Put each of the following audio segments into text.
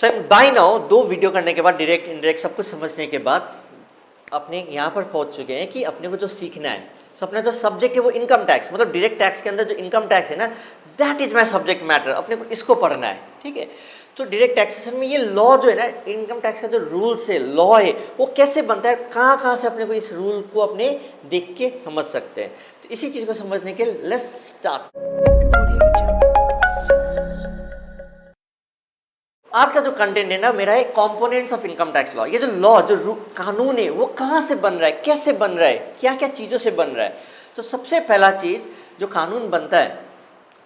Sir bye now 2 video करने के बाद डायरेक्ट इनडायरेक्ट सब कुछ समझने के बाद अपने यहाँ पर पहुँच चुके हैं कि अपने को जो सीखना है, तो अपना जो सब्जेक्ट है वो इनकम टैक्स, मतलब डायरेक्ट टैक्स के अंदर जो इनकम टैक्स है ना, that is my subject matter, अपने को इसको पढ़ना है। ठीक है, तो डायरेक्ट टैक्सेशन में ये लॉ जो है ना, इनकम टैक्स का जो रूल्स है, लॉ है, वो कैसे बनता है, कहाँ से अपने को इस रूल को अपने देख के समझ सकते हैं। तो इसी चीज़ को समझने के लिए लेट्स स्टार्ट। आज का जो कंटेंट है ना मेरा है components of income tax law. ये जो लॉ, जो कानून है, वो कहाँ से बन रहा है, कैसे बन रहा है, क्या क्या चीज़ों से बन रहा है। तो सबसे पहला चीज़ जो कानून बनता है,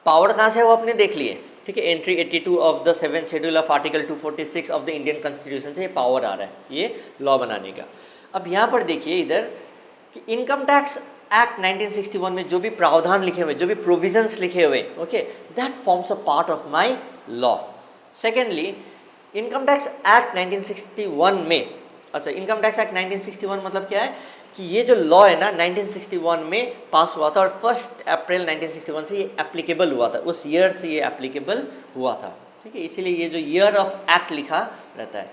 पावर कहाँ से है वो आपने देख लिए। ठीक है, entry 82 of the 7th schedule of article 246 of the Indian constitution से ये पावर आ रहा है, ये लॉ बनाने का। अब यहाँ पर देखिए इधर कि इनकम टैक्स एक्ट 1961 में जो भी प्रावधान लिखे हुए, जो भी प्रोविजंस लिखे हुए, okay, that forms a part of my law. Secondly, income tax act 1961 में, अच्छा, इनकम टैक्स एक्ट 1961 मतलब क्या है कि ये जो लॉ है ना 1961 में पास हुआ था और 1 अप्रैल 1961 से ये एप्लीकेबल हुआ था, उस ईयर से ये एप्लीकेबल हुआ था। ठीक है, इसीलिए ये जो ईयर ऑफ एक्ट लिखा रहता है।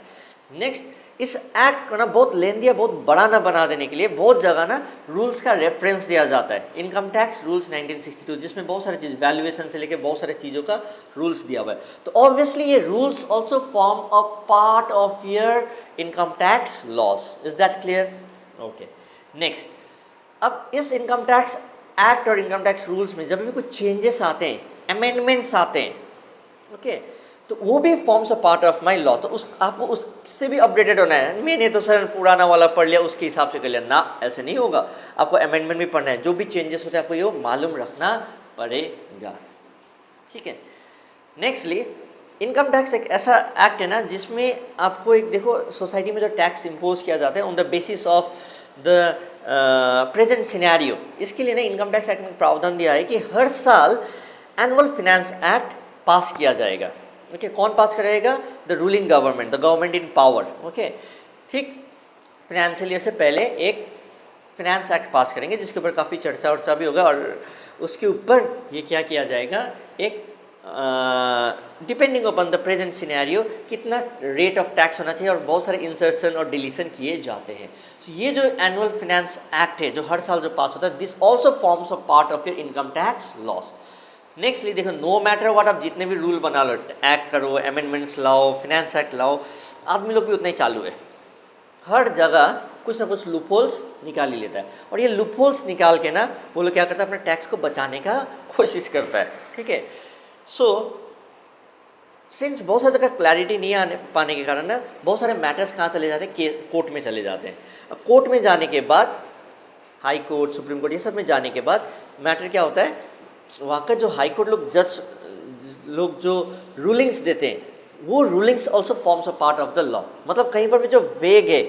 नेक्स्ट, इस एक्ट को ना बहुत लेंदी या बहुत बड़ा ना बना देने के लिए बहुत जगह ना रूल्स का रेफरेंस दिया जाता है। इनकम टैक्स रूल्स 1962, जिसमें बहुत सारी चीज़, वैल्यूएशन से लेकर बहुत सारी चीज़ों का रूल्स दिया हुआ है। तो ऑब्वियसली ये rules also form a part of your income tax laws. Is that clear? Okay, next, अब इस इनकम टैक्स एक्ट और इनकम टैक्स रूल्स में जब भी कुछ चेंजेस आते हैं, अमेंडमेंट्स आते हैं, ओके, तो वो भी forms a part of my law. तो उस आपको उससे भी अपडेटेड होना है। मैंने तो सर पुराना वाला पढ़ लिया, उसके हिसाब से कर लिया ना, ऐसे नहीं होगा। आपको अमेंडमेंट भी पढ़ना है, जो भी चेंजेस होते हैं आपको ये मालूम रखना पड़ेगा। ठीक है, नेक्स्टली, इनकम टैक्स एक ऐसा एक्ट है ना जिसमें आपको एक देखो, सोसाइटी में जो टैक्स इम्पोज किया जाता है on the basis of the present scenario, इसके लिए ना इनकम टैक्स एक्ट में प्रावधान दिया है कि हर साल एनुअल फिनेंस एक्ट पास किया जाएगा। ओके, कौन पास करेगा? The ruling government, the government in power. Okay, ठीक, फाइनेंशियल ईयर से पहले एक फिनेंस एक्ट पास करेंगे जिसके ऊपर काफ़ी चर्चा वर्चा भी होगा, और उसके ऊपर ये क्या किया जाएगा, एक depending upon the present scenario कितना रेट ऑफ टैक्स होना चाहिए, और बहुत सारे इंसर्शन और डिलीशन किए जाते हैं। तो ये जो एनुअल फिनेंस एक्ट है जो हर साल जो पास होता है, this also forms a part of your income tax loss. Nextly देखो, नो मैटर व्हाट, आप जितने भी रूल बना लो, एक्ट करो, अमेंडमेंट्स लाओ, फिनेंस एक्ट लाओ, आदमी लोग भी उतना ही चालू है। हर जगह कुछ ना कुछ लूपहोल्स निकाल ही लेता है, और ये लूपहोल्स निकाल के ना वो लोग क्या करता है, अपने टैक्स को बचाने का कोशिश करता है। ठीक है, सो सिंस बहुत सारी जगह क्लैरिटी नहीं आने पाने के कारण ना बहुत सारे मैटर्स कहाँ चले जाते हैं, कोर्ट में चले जाते हैं। अब कोर्ट में जाने के बाद, हाई कोर्ट, सुप्रीम कोर्ट, ये सब में जाने के बाद मैटर क्या होता है, वहाँ का जो हाई कोर्ट लोग, जज लोग जो रूलिंग्स देते हैं, वो rulings also forms a part of the law. मतलब कहीं पर भी जो वेग है,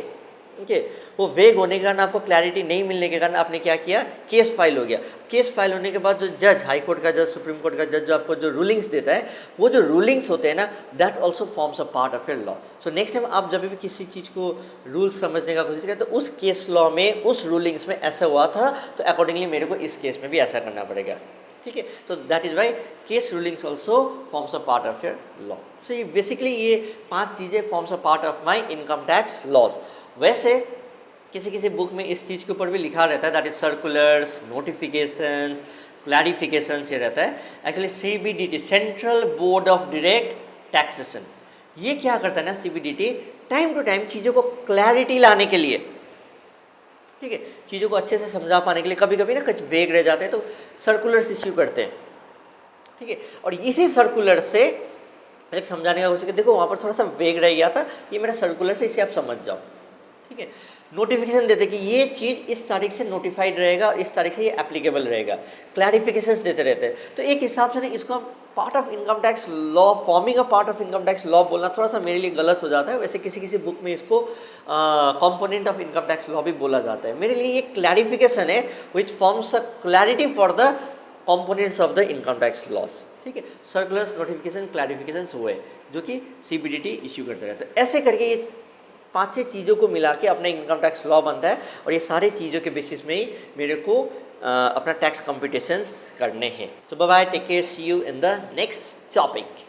ओके, वो वेग होने के कारण, आपको क्लैरिटी नहीं मिलने के कारण आपने क्या किया, केस फाइल हो गया। केस फाइल होने के बाद जो जज, हाई कोर्ट का जज, सुप्रीम कोर्ट का जज, जो आपको जो रूलिंग्स देता है, वो जो रूलिंग्स होते हैं ना, that also forms a part of your law. So next time आप जब भी किसी चीज़ को रूल्स समझने का कोशिश करें, तो उस केस लॉ में, उस रूलिंग्स में ऐसा हुआ था, तो अकॉर्डिंगली मेरे को इस केस में भी ऐसा करना पड़ेगा। ठीक है, so that is why case rulings also forms a part of your law. So ये बेसिकली ये 5 चीज़ें forms a part of my income tax laws. वैसे किसी किसी बुक में इस चीज़ के ऊपर भी लिखा रहता है, that is circulars, notifications, clarifications, ये रहता है। Actually CBDT, central board of direct taxation, ये क्या करता है ना, CBDT टाइम टू टाइम चीज़ों को क्लैरिटी लाने के लिए, ठीक है, चीज़ों को अच्छे से समझा पाने के लिए, कभी कभी ना कुछ वेग रह जाते हैं तो सर्कुलर्स इश्यू करते हैं। ठीक है, और इसी सर्कुलर से एक समझाने का हो सके, देखो वहाँ पर थोड़ा सा वेग रह गया था, ये मेरा सर्कुलर से, इसे आप समझ जाओ। ठीक है, नोटिफिकेशन देते कि ये चीज़ इस तारीख से नोटिफाइड रहेगा और इस तारीख से ये एप्लीकेबल रहेगा, क्लैरिफिकेशंस देते रहते हैं। तो एक हिसाब से ना इसको हम part of income tax law, forming a part of income tax law बोलना थोड़ा सा मेरे लिए गलत हो जाता है। वैसे किसी किसी बुक में इसको component of income tax law भी बोला जाता है। मेरे लिए ये क्लैरिफिकेशन है which forms a clarity for the components of the income tax loss. ठीक है, सर्कुलर्स, नोटिफिकेशन, क्लैरिफिकेशन वो है जो कि CBDT इश्यू करते रहते हैं। ऐसे करके ये 5-6 चीज़ों को मिला के अपना इनकम टैक्स लॉ बनता है, और ये सारी चीज़ों के बेसिस में ही मेरे को अपना टैक्स कंप्यूटेशंस करने हैं। तो bye bye, take care, see you in the next topic.